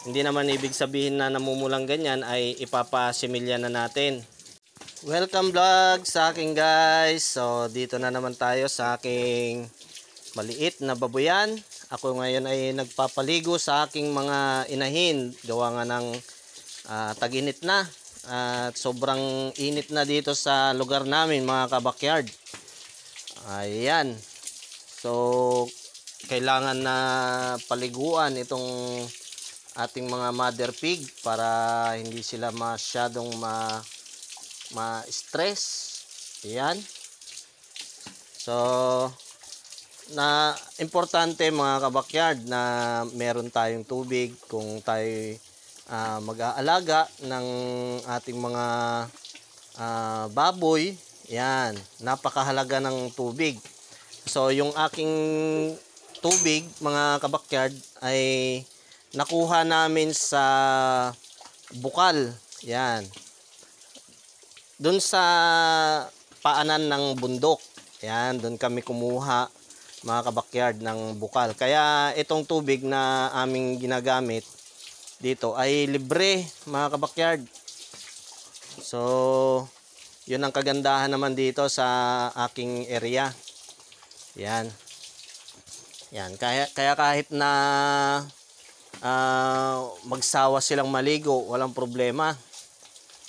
Hindi naman ibig sabihin na namumulang ganyan ay ipapasimilya na natin. Welcome vlog sa akin guys. So dito na naman tayo sa aking maliit na babuyan. Ako ngayon ay nagpapaligo sa aking mga inahin. Gawa nga ng tag-init na. At sobrang init na dito sa lugar namin mga kabakyard. Ayan. So kailangan na paliguan itong ating mga mother pig para hindi sila masyadong ma-stress. Ayan. So na importante mga kabakyard na meron tayong tubig kung tayo mag-aalaga ng ating mga baboy. Yan, napakahalaga ng tubig. So yung aking tubig mga kabakyard ay nakuha namin sa bukal. Yan, dun sa paanan ng bundok. Yan, dun kami kumuha mga kabakyard ng bukal. Kaya itong tubig na aming ginagamit dito ay libre mga kabakyard. So yun ang kagandahan naman dito sa aking area. Yan. Yan, kaya kahit na magsawa silang maligo, walang problema.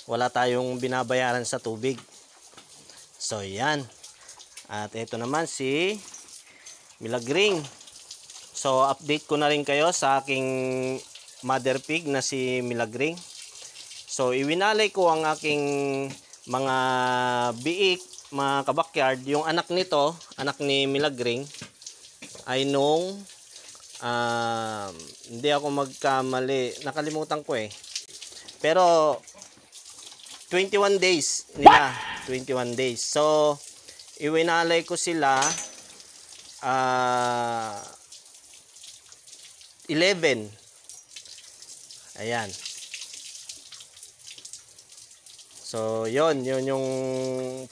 Wala tayong binabayaran sa tubig. So yan. At ito naman si Milagring. So update ko na rin kayo sa aking mother pig na si Milagring. So iwinalay ko ang aking mga biik mga kabakyard. Yung anak nito, anak ni Milagring, ay nung hindi ako magkamali, nakalimutan ko pero 21 days nila, 21 days. So iwinalay ko sila 11. Ayan. So yon yung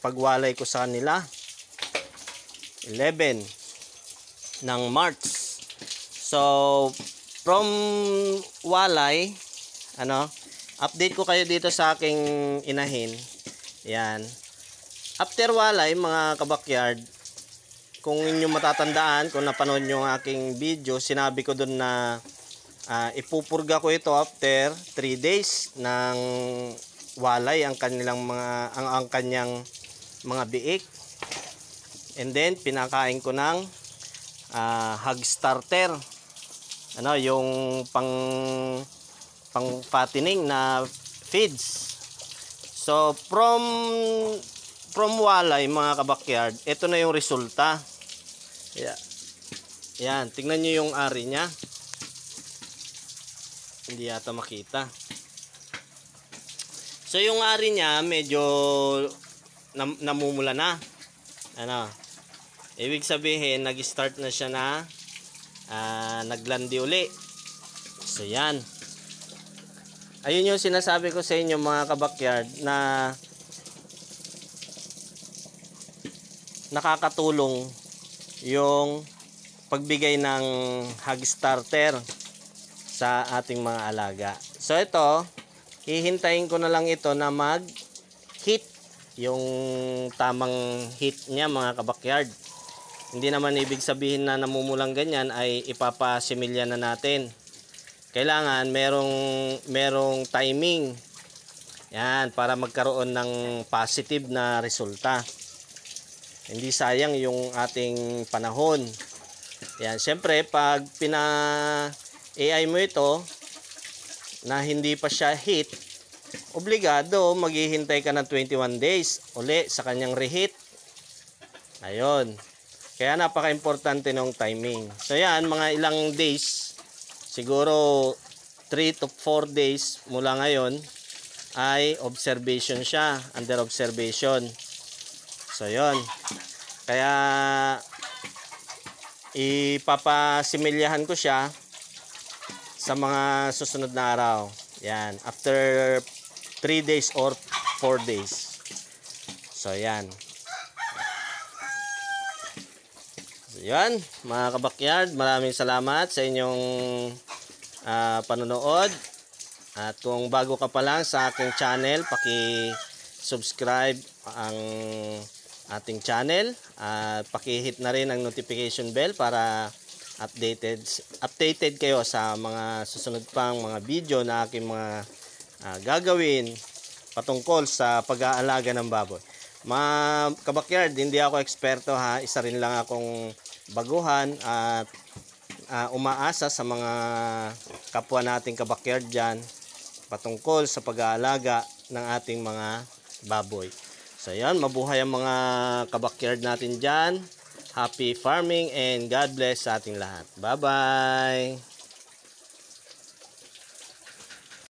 pagwalay ko sa kanila. 11 ng March. So from walay, update ko kayo dito sa aking inahin. Yan. After walay mga kabakyard, kung inyo matatandaan, kung napanood nyo ang aking video, sinabi ko dun na ipupurga ko ito after 3 days ng walay ang kanilang ang kanyang mga biik. And then pinakain ko ng hog starter. Yung pang fattening na feeds. So from walay mga kabakyard, ito na yung resulta. Yan, tingnan nyo yung ari niya. Hindi yata makita. So yung ari niya medyo namumula na. Ibig sabihin nag-start na siya na naglandi uli. So yan. Ayun yung sinasabi ko sa inyo mga kabakyard na nakakatulong yung pagbigay ng hog starter sa ating mga alaga. So ito, hihintayin ko na lang ito na mag-heat, yung tamang heat niya mga kabakyard. Hindi naman ibig sabihin na namumulang ganyan ay ipapasimilya na natin. Kailangan merong timing. Yan, para magkaroon ng positive na resulta. Hindi sayang yung ating panahon. Yan, syempre pag AI mo ito na hindi pa siya hit, obligado maghihintay ka ng 21 days uli sa kanyang reheat. Ayun. Kaya napaka-importante ng timing. So yan, mga ilang days, siguro 3 to 4 days mula ngayon ay observation siya, under observation. So yon. Kaya ipapasimilyahan ko siya sa mga susunod na araw. Yan, after 3 days or 4 days. So yan. So yan, mga kabakyard, maraming salamat sa inyong panonood. At kung bago ka pa lang sa aking channel, paki-subscribe ang ating channel at paki-hit na rin ang notification bell para updated kayo sa mga susunod pang mga video na aking mga gagawin patungkol sa pag-aalaga ng baboy. Mga kabakyard, hindi ako eksperto ha, isa rin lang akong baguhan at umaasa sa mga kapwa nating kabakyard dyan patungkol sa pag-aalaga ng ating mga baboy. So yan, mabuhay ang mga kabakyard natin dyan. Happy farming and God bless sa ating lahat. Bye-bye!